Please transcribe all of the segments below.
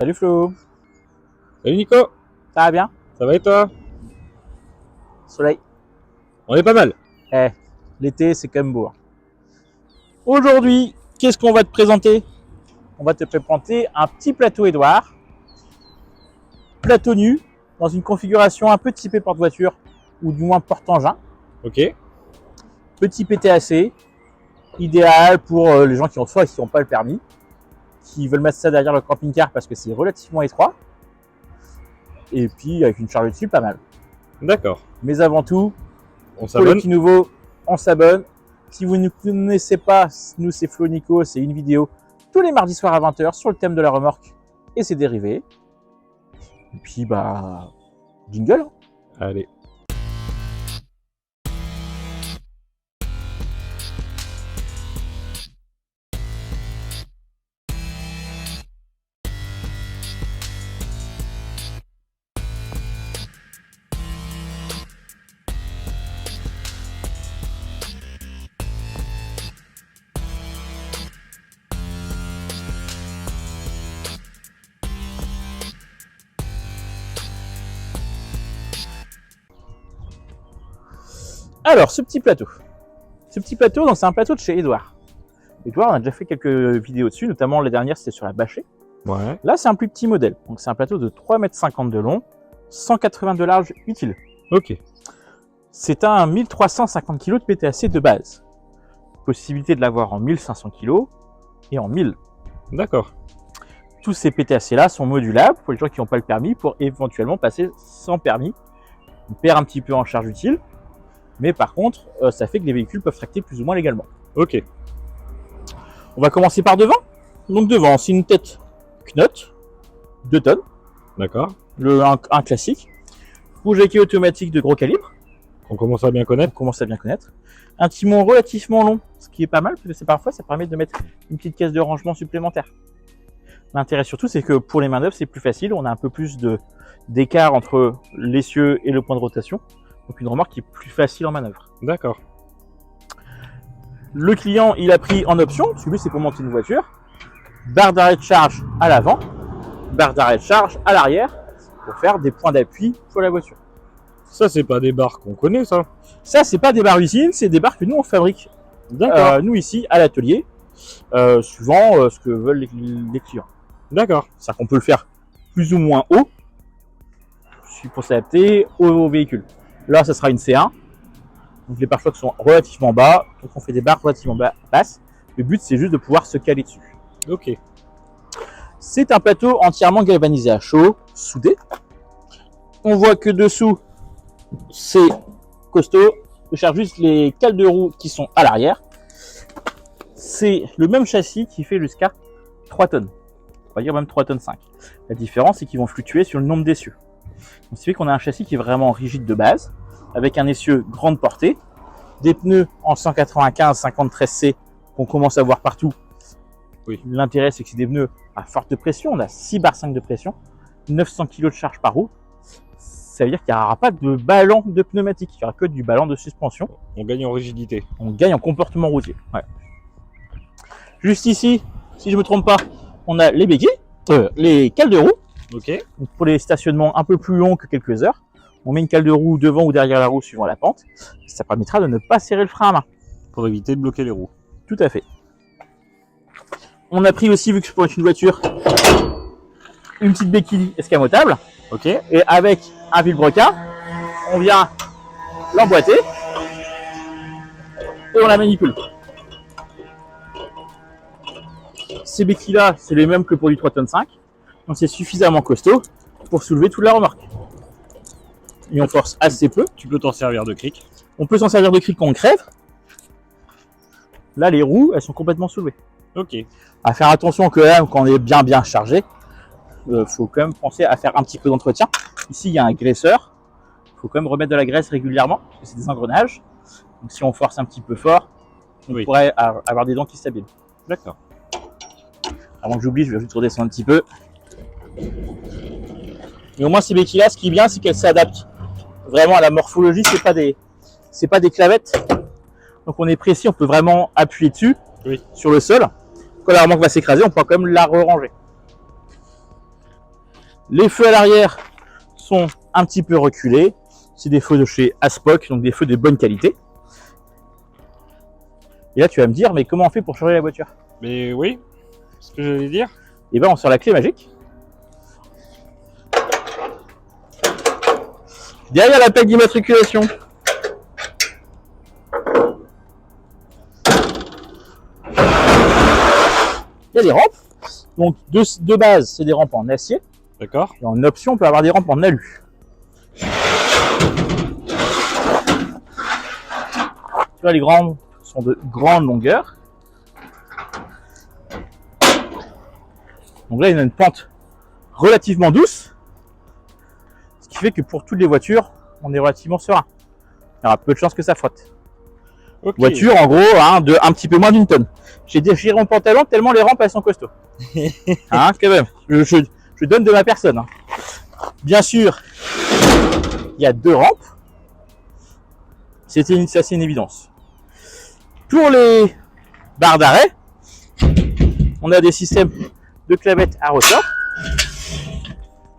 Salut Flo, Salut Nico, ça va bien? ça va et toi? Soleil. On est pas mal. L'été c'est quand même beau. Aujourd'hui, qu'est-ce qu'on va te présenter? On va te présenter un petit plateau Édouard. Plateau nu, dans une configuration un peu typée porte-voiture, ou du moins porte-engin. Ok, Petit PTAC, idéal pour les gens qui n'ont pas le permis, qui veulent mettre ça derrière le camping-car parce que c'est relativement étroit. Et puis avec une charge dessus, pas mal. d'accord. Mais avant tout, On pour les s'abonne. petits nouveaux, on s'abonne. Si vous ne connaissez pas, nous c'est Flo Nico, c'est une vidéo tous les mardis soirs à 20h sur le thème de la remorque et ses dérivés. Et puis jingle. Allez. Alors, ce petit plateau, donc c'est un plateau de chez Édouard. Édouard, on a déjà fait quelques vidéos dessus, notamment la dernière c'était sur la bâchée. Ouais. Là, c'est un plus petit modèle. Donc, c'est un plateau de 3,50 m de long, 180 de large utile. Ok. C'est un 1350 kg de PTAC de base. Possibilité de l'avoir en 1500 kg et en 1000. D'accord. Tous ces PTAC là sont modulables pour les gens qui n'ont pas le permis pour éventuellement passer sans permis. On perd un petit peu en charge utile, mais par contre, ça fait que les véhicules peuvent tracter plus ou moins légalement. Ok. On va commencer par devant. Donc devant, c'est une tête Knott, 2 tonnes, D'accord. un classique. Rouge à quai automatique de gros calibre, On commence à bien on connaître. commence à bien connaître. Un timon relativement long, ce qui est pas mal, parce que parfois ça permet de mettre une petite caisse de rangement supplémentaire. L'intérêt surtout, c'est que pour les manœuvres, c'est plus facile. On a un peu plus d'écart entre l'essieu et le point de rotation. Donc une remorque qui est plus facile en manœuvre. D'accord. Le client, il a pris en option, parce que lui, c'est pour monter une voiture, barre d'arrêt de charge à l'avant, barre d'arrêt de charge à l'arrière, pour faire des points d'appui pour la voiture. Ça, c'est pas des barres qu'on connaît, ça. Ça, c'est pas des barres usines, c'est des barres que nous, on fabrique. D'accord. Nous, ici, à l'atelier, suivant ce que veulent les clients. D'accord. C'est-à-dire qu'on peut le faire plus ou moins haut, pour s'adapter au véhicule. Là, ça sera une C1. Donc les pare-chocs sont relativement bas, donc on fait des barres relativement basses. Le but, c'est juste de pouvoir se caler dessus. Ok. C'est un plateau entièrement galvanisé à chaud, soudé. On voit que dessous, c'est costaud. Je cherche juste les cales de roue qui sont à l'arrière. C'est le même châssis qui fait jusqu'à 3 tonnes. On va dire même 3 tonnes 5. La différence, c'est qu'ils vont fluctuer sur le nombre d'essieux. Donc, ce qui fait qu'on a un châssis qui est vraiment rigide de base, avec un essieu grande portée, des pneus en 195-53C qu'on commence à voir partout. Oui. L'intérêt, c'est que c'est des pneus à forte pression. On a 6 bar 5 de pression, 900 kg de charge par roue. Ça veut dire qu'il n'y aura pas de ballon de pneumatique, il n'y aura que du ballon de suspension. On gagne en rigidité. On gagne en comportement routier. Ouais. Juste ici, si je ne me trompe pas, on a les béquilles, les cales de roue. Ok. Donc pour les stationnements un peu plus longs que quelques heures, on met une cale de roue devant ou derrière la roue suivant la pente. Ça permettra de ne pas serrer le frein à main. Pour éviter de bloquer les roues. Tout à fait. On a pris aussi, vu que c'est pour être une voiture, une petite béquille escamotable. Ok. Et avec un vilebrequin, on vient l'emboîter et on la manipule. Ces béquilles-là, c'est les mêmes que pour du 3 tonnes 5. Donc c'est suffisamment costaud pour soulever toute la remorque. Et on force assez peu. Tu peux t'en servir de cric. On peut s'en servir de cric quand on crève. Là, les roues, elles sont complètement soulevées. Ok. À faire attention que là, quand on est bien chargé, faut quand même penser à faire un petit peu d'entretien. Ici, il y a un graisseur. Il faut quand même remettre de la graisse régulièrement, parce que c'est des engrenages. Donc si on force un petit peu fort, on pourrait avoir des dents qui s'abîment. D'accord. Avant que j'oublie, je vais juste redescendre un petit peu. Mais au moins, ces béquilles-là, ce qui est bien, c'est qu'elles s'adaptent vraiment à la morphologie. C'est pas des clavettes. Donc on est précis, on peut vraiment appuyer dessus, sur le sol. Quand la remorque va s'écraser, on peut quand même la re-ranger. Les feux à l'arrière sont un petit peu reculés. C'est des feux de chez Aspoc, donc des feux de bonne qualité. Et là, tu vas me dire, mais comment on fait pour changer la voiture? Mais oui, c'est ce que j'allais dire. Et ben, on sort la clé magique. Derrière la plaque d'immatriculation, il y a des rampes. Donc, de base, c'est des rampes en acier. D'accord. Et en option, on peut avoir des rampes en alu. Tu vois, les grandes sont de grande longueur. Donc là, il y a une pente relativement douce. Ce qui fait que pour toutes les voitures, on est relativement serein. Il y aura peu de chances que ça frotte. Okay. Voiture, en gros, hein, de un petit peu moins d'une tonne. J'ai déchiré mon pantalon tellement les rampes, elles sont costauds. Hein, quand même. Je donne de ma personne. Hein. Bien sûr, il y a 2 rampes. C'est une évidence. Pour les barres d'arrêt, on a des systèmes de clavettes à ressort.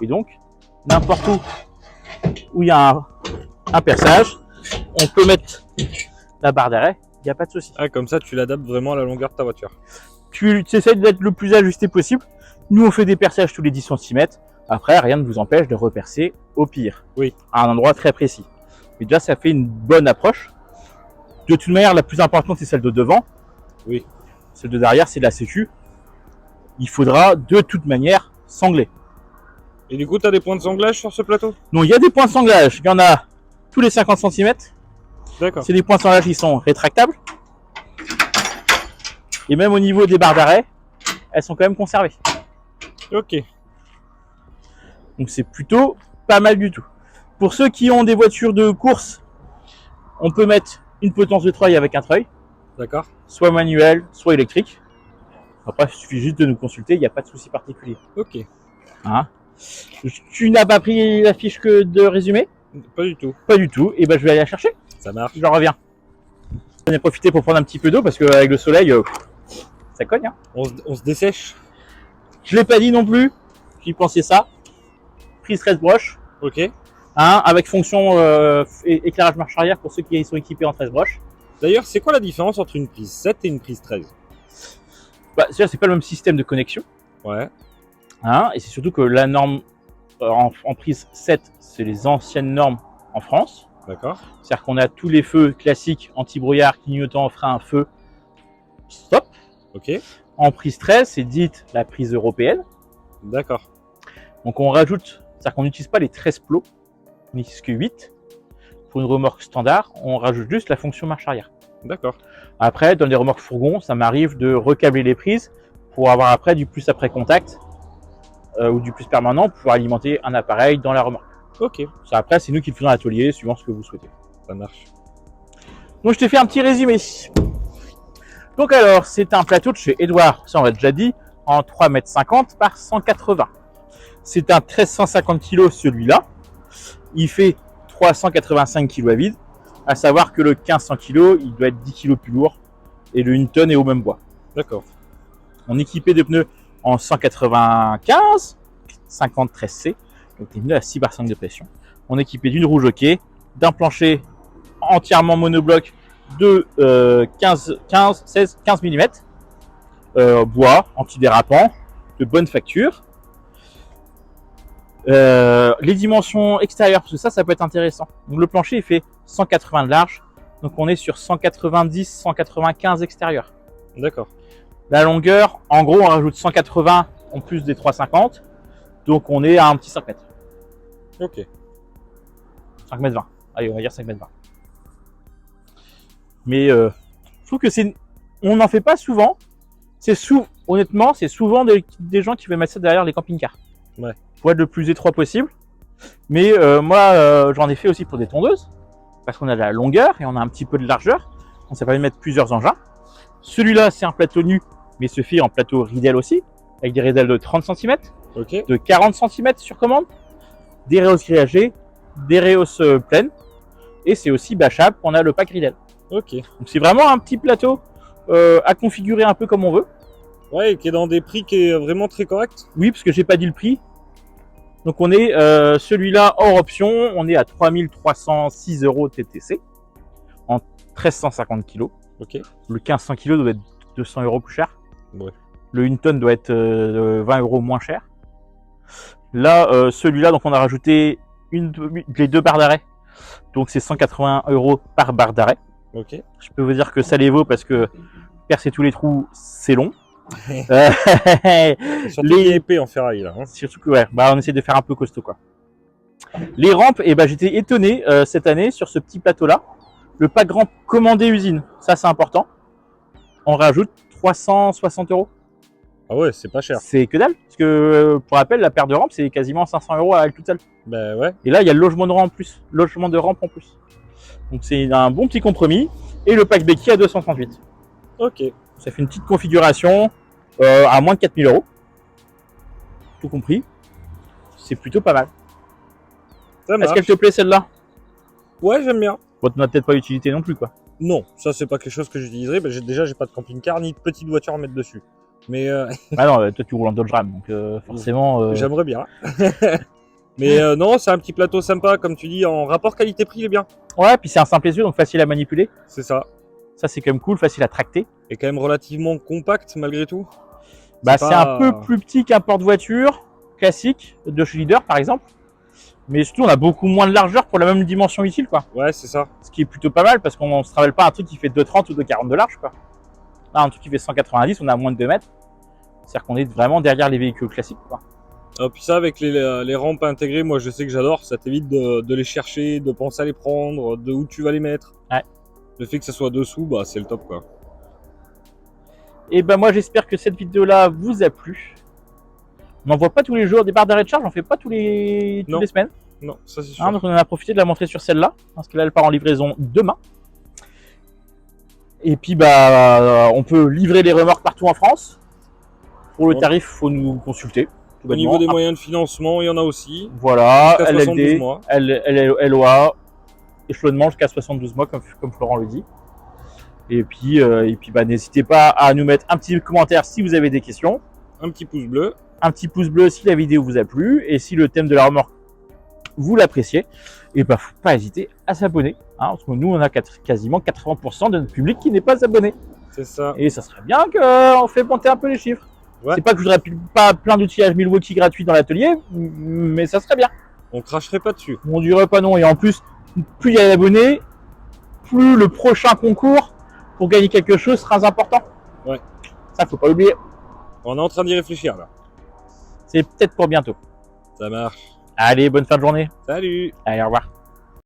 Et donc, n'importe où il y a un perçage, on peut mettre la barre d'arrêt, il n'y a pas de souci. Ah, comme ça, tu l'adaptes vraiment à la longueur de ta voiture. Tu essaies d'être le plus ajusté possible. Nous, on fait des perçages tous les 10 cm. Après, rien ne vous empêche de repercer au pire. Oui. À un endroit très précis. Mais déjà, ça fait une bonne approche. De toute manière, la plus importante, c'est celle de devant. Oui. Celle de derrière, c'est la sécu. Il faudra de toute manière sangler. Et du coup, tu as des points de sanglage sur ce plateau? Donc, il y a des points de sanglage. Il y en a tous les 50 cm. D'accord. C'est des points de sanglage qui sont rétractables. Et même au niveau des barres d'arrêt, elles sont quand même conservées. Ok. Donc c'est plutôt pas mal du tout. Pour ceux qui ont des voitures de course, on peut mettre une potence de treuil avec un treuil. D'accord. Soit manuel, soit électrique. Après, il suffit juste de nous consulter, il n'y a pas de souci particulier. Ok. Hein, tu n'as pas pris la fiche que de résumé? Pas du tout. Pas du tout. Et ben je vais aller la chercher. Ça marche. J'en reviens. J'en ai profité pour prendre un petit peu d'eau parce qu'avec le soleil, ça cogne. Hein. On se dessèche. Je l'ai pas dit non plus. J'y pensais ça. Prise 13 broches. Ok. Hein, avec fonction éclairage marche arrière pour ceux qui sont équipés en 13 broches. D'ailleurs, c'est quoi la différence entre une prise 7 et une prise 13? Bah, c'est pas le même système de connexion. Ouais. Hein, et c'est surtout que la norme en prise 7, c'est les anciennes normes en France. D'accord. C'est-à-dire qu'on a tous les feux classiques anti-brouillard, clignotant, frein, feu, stop. Ok. En prise 13, c'est dite la prise européenne. D'accord. Donc on rajoute, c'est-à-dire qu'on n'utilise pas les 13 plots, on n'utilise que 8. Pour une remorque standard, on rajoute juste la fonction marche arrière. D'accord. Après, dans les remorques fourgons, ça m'arrive de recabler les prises pour avoir après du plus après contact ou du plus permanent pour pouvoir alimenter un appareil dans la remorque. Ok. Ça, après, c'est nous qui le faisons à l'atelier, suivant ce que vous souhaitez. Ça marche. Donc, je t'ai fait un petit résumé. Donc, alors, c'est un plateau de chez Edouard, ça on l'a déjà dit, en 3,50 m par 180. C'est un 1350 kg celui-là. Il fait 385 kg à vide. À savoir que le 1500 kg, il doit être 10 kg plus lourd. Et le 1 tonne est au même bois. D'accord. On est équipé de pneus en 195, 50 13C. Donc des pneus à 6 bar 5 de pression. On est équipé d'une roue jockey, d'un plancher entièrement monobloc de 15 mm. Bois, antidérapant, de bonne facture. Les dimensions extérieures, parce que ça peut être intéressant. Donc le plancher il fait 180 de large, donc on est sur 190-195 extérieur. D'accord. La longueur, en gros on rajoute 180 en plus des 350, donc on est à un petit 5 mètres. Ok. 5 mètres 20, allez on va dire 5 mètres 20. Mais je trouve que on n'en fait pas souvent, honnêtement c'est souvent des gens qui veulent mettre ça derrière les camping-cars. Ouais. Pour être le plus étroit possible. Mais moi, j'en ai fait aussi pour des tondeuses. Parce qu'on a de la longueur et on a un petit peu de largeur. On s'est permis de mettre plusieurs engins. Celui-là, c'est un plateau nu, mais se fait en plateau Riedel aussi. Avec des Riedel de 30 cm, Ok. de 40 cm sur commande. Des rehausses grillagées, des rehausses pleines. Et c'est aussi bâchable, on a le pack Riedel. Ok. Donc c'est vraiment un petit plateau à configurer un peu comme on veut. Ouais, qui est dans des prix qui est vraiment très correct. Oui, parce que j'ai pas dit le prix. Donc on est celui-là hors option, on est à 3306 € TTC en 1350 kg. Ok. Le 1500 kg doit être 200 € plus cher. Ouais. Le 1 tonne doit être 20 € moins cher. Là, celui-là, donc on a rajouté les 2 barres d'arrêt. Donc c'est 180 € par barre d'arrêt. Ok. Je peux vous dire que ça les vaut parce que percer tous les trous, c'est long. Surtout qu'il est épais en ferraille là. Hein. Surtout que ouais, bah on essaie de faire un peu costaud quoi. Les rampes, et bah j'étais étonné cette année sur ce petit plateau là. Le pack rampe commandé usine, ça c'est important. On rajoute 360 €. Ah ouais, c'est pas cher. C'est que dalle, parce que pour rappel, la paire de rampes c'est quasiment 500 € à elle toute seule. Ben ouais. Et là il y a le logement de rampe en plus, logement de rampe en plus. Donc c'est un bon petit compromis. Et le pack béquille à 238. Ok. Ça fait une petite configuration à moins de 4000 €. Tout compris. C'est plutôt pas mal. Ça Est-ce marche. qu'elle te plaît celle-là? Ouais, j'aime bien. Bon, tu n'as peut-être pas l'utilité non plus quoi. Non, ça c'est pas quelque chose que j'utiliserai. Ben, déjà, j'ai pas de camping-car ni de petite voiture à mettre dessus. Mais Ah non, toi tu roules en Dodge Ram, donc forcément. j'aimerais bien. Mais non, c'est un petit plateau sympa, comme tu dis, en rapport qualité-prix, il est bien. Ouais, puis c'est un simple essieu, donc facile à manipuler. C'est ça. Ça c'est quand même cool, facile à tracter. Et quand même relativement compact malgré tout. Bah c'est pas- un peu plus petit qu'un porte-voiture classique de chez Leader par exemple. Mais surtout on a beaucoup moins de largeur pour la même dimension utile quoi. Ouais, c'est ça. Ce qui est plutôt pas mal parce qu'on ne se travaille pas un truc qui fait 2,30 ou 2,40 de large quoi. Là un truc qui fait 190, on a moins de 2 mètres. C'est-à-dire qu'on est vraiment derrière les véhicules classiques quoi. Et puis ça, avec les rampes intégrées, moi je sais que j'adore. Ça t'évite de les chercher, de penser à les prendre, de où tu vas les mettre. Ouais. Le fait que ça soit dessous, bah c'est le top quoi. Et ben moi j'espère que cette vidéo là vous a plu. On n'en voit pas tous les jours des barres d'arrêt de charge, on fait pas toutes les semaines. Non, ça c'est sûr. Hein, donc on en a profité de la montrer sur celle-là, parce que là elle part en livraison demain. Et puis bah on peut livrer les remorques partout en France. Pour le Bon. tarif, faut nous consulter. tout Au niveau bonnement. des moyens de financement, il y en a aussi. Voilà, Jusqu'à 72 LLD, mois. LOA, échelonnement jusqu'à 72 mois comme Florent le dit. Et puis bah, n'hésitez pas à nous mettre un petit commentaire si vous avez des questions. Un petit pouce bleu. Un petit pouce bleu si la vidéo vous a plu et si le thème de la remorque vous l'appréciez, et bah faut pas hésiter à s'abonner, hein, parce que nous on a quasiment 80% de notre public qui n'est pas abonné, C'est ça. et ça serait bien qu'on fait monter un peu les chiffres. Ouais. C'est pas que je voudrais pas plein d'outillages Milwaukee gratuits dans l'atelier, mais ça serait bien. On cracherait pas dessus. On dirait pas non, et en plus, plus il y a d'abonnés, plus le prochain concours pour gagner quelque chose sera important. Ouais. Ça faut pas oublier. On est en train d'y réfléchir là. C'est peut-être pour bientôt. Ça marche. Allez, bonne fin de journée. Salut. Allez, au revoir.